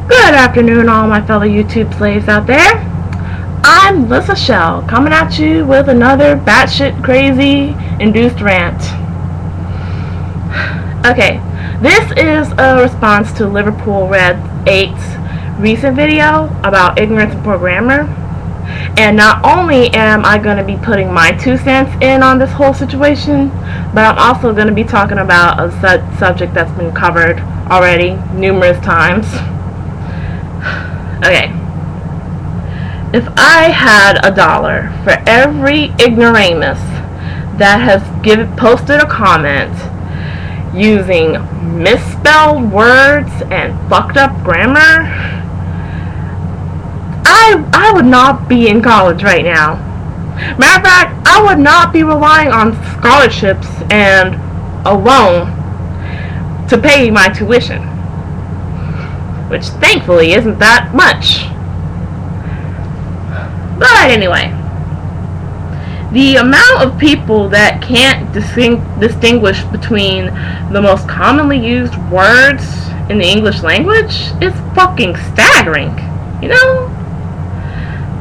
Good afternoon, all my fellow YouTube slaves out there. I'm Lissa Shell, coming at you with another batshit crazy induced rant. Okay, this is a response to Liverpool Red 8's recent video about ignorance of poor grammar. And not only am I going to be putting my 2 cents in on this whole situation, but I'm also going to be talking about a subject that's been covered already numerous times. Okay, if I had $1 for every ignoramus that has posted a comment using misspelled words and fucked up grammar, I would not be in college right now. Matter of fact, I would not be relying on scholarships and a loan to pay my tuition, which thankfully isn't that much. But anyway, the amount of people that can't distinguish between the most commonly used words in the English language is fucking staggering, you know?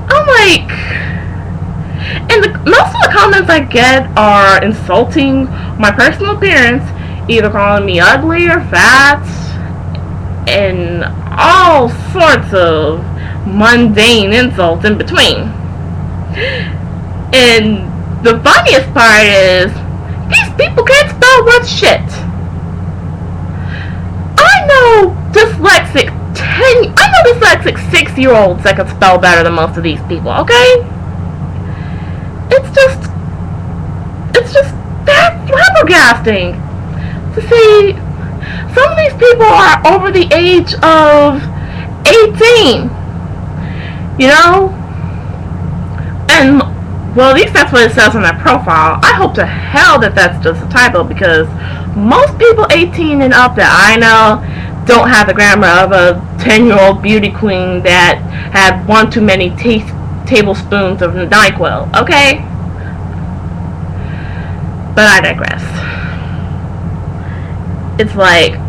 I'm like, and most of the comments I get are insulting my personal appearance, either calling me ugly or fat, and all sorts of mundane insults in between. And the funniest part is, these people can't spell worth shit. I know dyslexic 6-year-olds that can spell better than most of these people, okay? It's just that flabbergasting to see some of these people are over the age of 18, you know? And, well, at least that's what it says on their profile. I hope to hell that that's just a typo, because most people 18 and up that I know don't have the grammar of a 10-year-old beauty queen that had one too many tablespoons of NyQuil, okay? But I digress. It's like,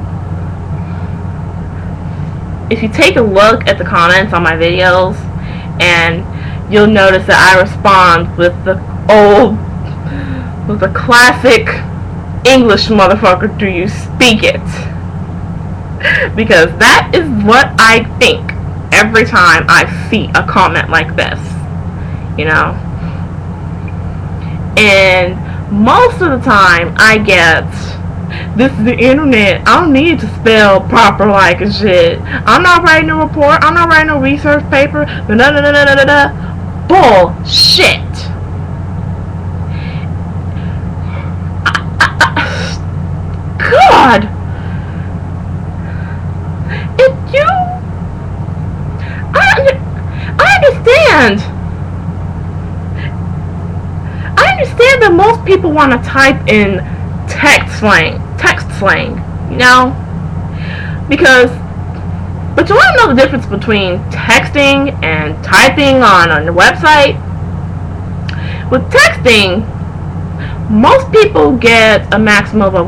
if you take a look at the comments on my videos, and you'll notice that I respond with the classic English motherfucker, do you speak it? Because that is what I think every time I see a comment like this, you know? And most of the time I get, this is the internet, I don't need to spell proper like a shit. I'm not writing a report, I'm not writing a research paper, bullshit. God! I understand that most people want to type in text slang, you know? But you want to know the difference between texting and typing on a website? With texting, most people get a maximum of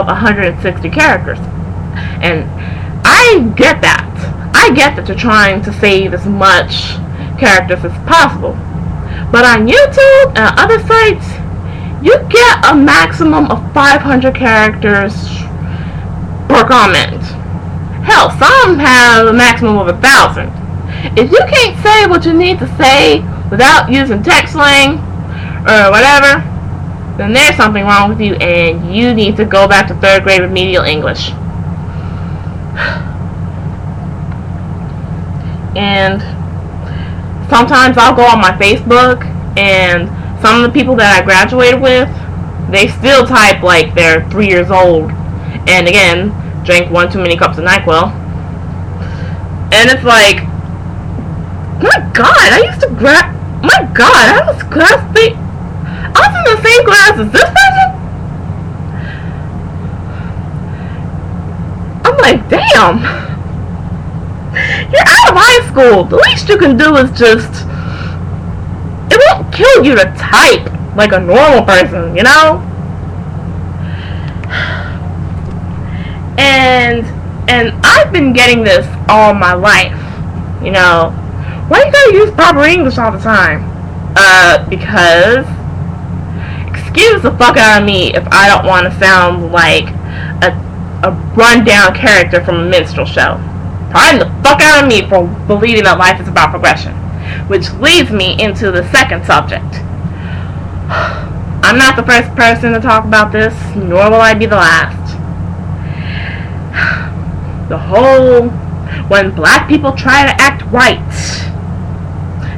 160 characters. And I get that. I get that you're trying to save as much characters as possible. But on YouTube and other sites, you get a maximum of 500 characters per comment. Hell, some have a maximum of 1,000. If you can't say what you need to say without using text slang or whatever, then there's something wrong with you and you need to go back to 3rd grade remedial English. And sometimes I'll go on my Facebook, and some of the people that I graduated with, they still type like they're 3 years old, and again, drank 1 too many cups of NyQuil. And it's like, my God, I was in the same class as this person? I'm like, damn. You're out of high school. The least you can do is just, it won't kill you to type like a normal person, you know? And And I've been getting this all my life. You know, why you gotta use proper English all the time? Because, excuse the fuck out of me if I don't want to sound like a rundown character from a minstrel show. Pardon the fuck out of me for believing that life is about progression. Which leads me into the second subject. I'm not the first person to talk about this, nor will I be the last. The whole, when black people try to act white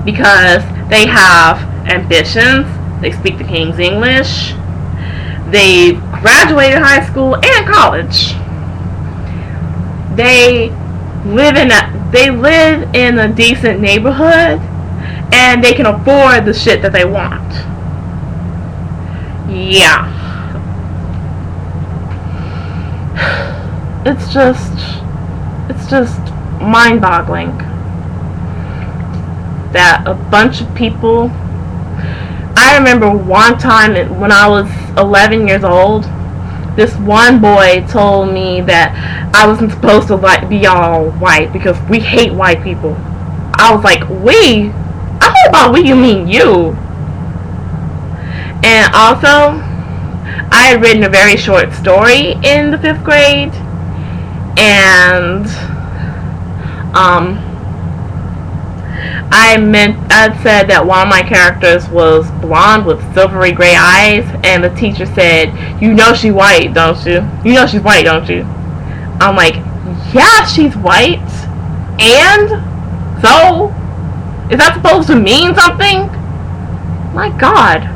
because they have ambitions, they speak the King's English, they've graduated high school and college, they live in a decent neighborhood, and they can afford the shit that they want. Yeah. It's just mind-boggling that a bunch of people. I remember one time when I was 11 years old, this one boy told me that I wasn't supposed to be all white because we hate white people. I was like, we? I thought about we, you mean you. And also, I had written a very short story in the 5th grade, and I said that one of my characters was blonde with silvery gray eyes, and the teacher said, "You know she's white, don't you? You know she's white, don't you?" I'm like, "Yeah, she's white. And so, is that supposed to mean something?" My God.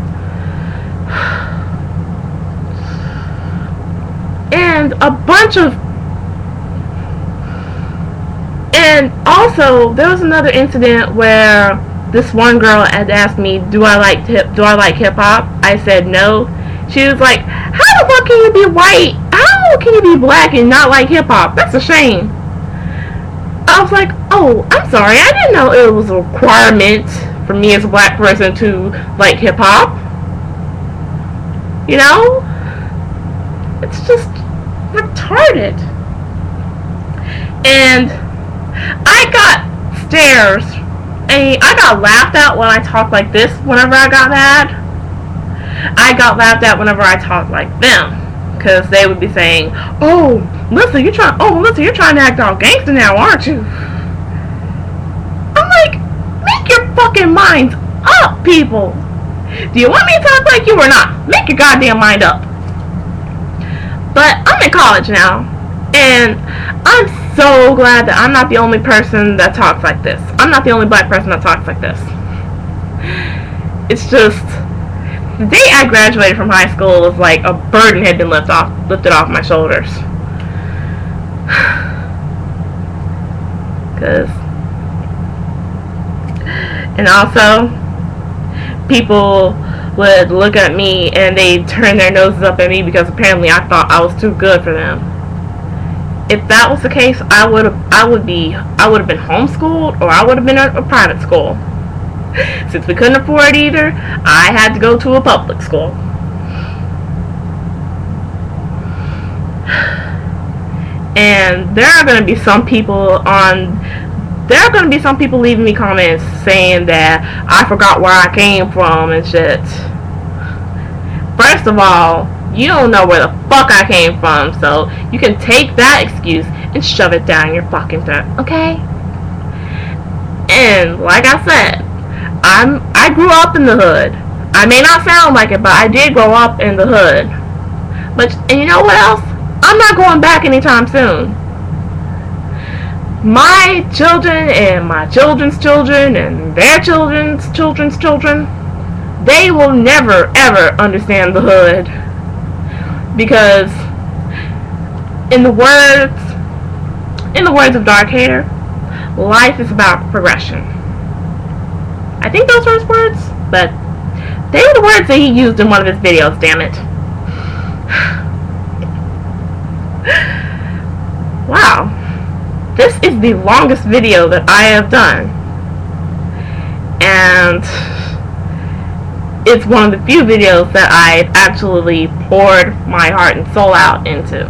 And also there was another incident where this one girl had asked me, do I like hip hop? I said no. She was like, how the fuck can you be white? How can you be black and not like hip hop? That's a shame. I was like, oh, I'm sorry, I didn't know it was a requirement for me as a black person to like hip hop. You know? It's just retarded. And I got stares. I got laughed at when I talked like this whenever I got mad. I got laughed at whenever I talked like them. Because they would be saying, oh, Melissa, you're trying to act all gangster now, aren't you? I'm like, make your fucking minds up, people. Do you want me to talk like you or not? Make your goddamn mind up. But I'm in college now, and I'm so glad that I'm not the only person that talks like this. I'm not the only black person that talks like this. It's just, the day I graduated from high school was like a burden had been lifted off my shoulders. And also, people would look at me and they'd turn their noses up at me because apparently I thought I was too good for them. If that was the case, I would have been homeschooled, or I would have been at a private school. Since we couldn't afford either, I had to go to a public school. And there are going to be some people leaving me comments saying that I forgot where I came from and shit. First of all, you don't know where the fuck I came from, so you can take that excuse and shove it down your fucking throat, okay? And like I said, I grew up in the hood. I may not sound like it, but I did grow up in the hood. And you know what else? I'm not going back anytime soon. My children and my children's children and their children's children's children, they will never ever understand the hood. Because in the words of Dark Hater, life is about progression. I think those were his words, but they were the words that he used in one of his videos, damn it. Wow. This is the longest video that I have done. And it's one of the few videos that I've actually poured my heart and soul out into.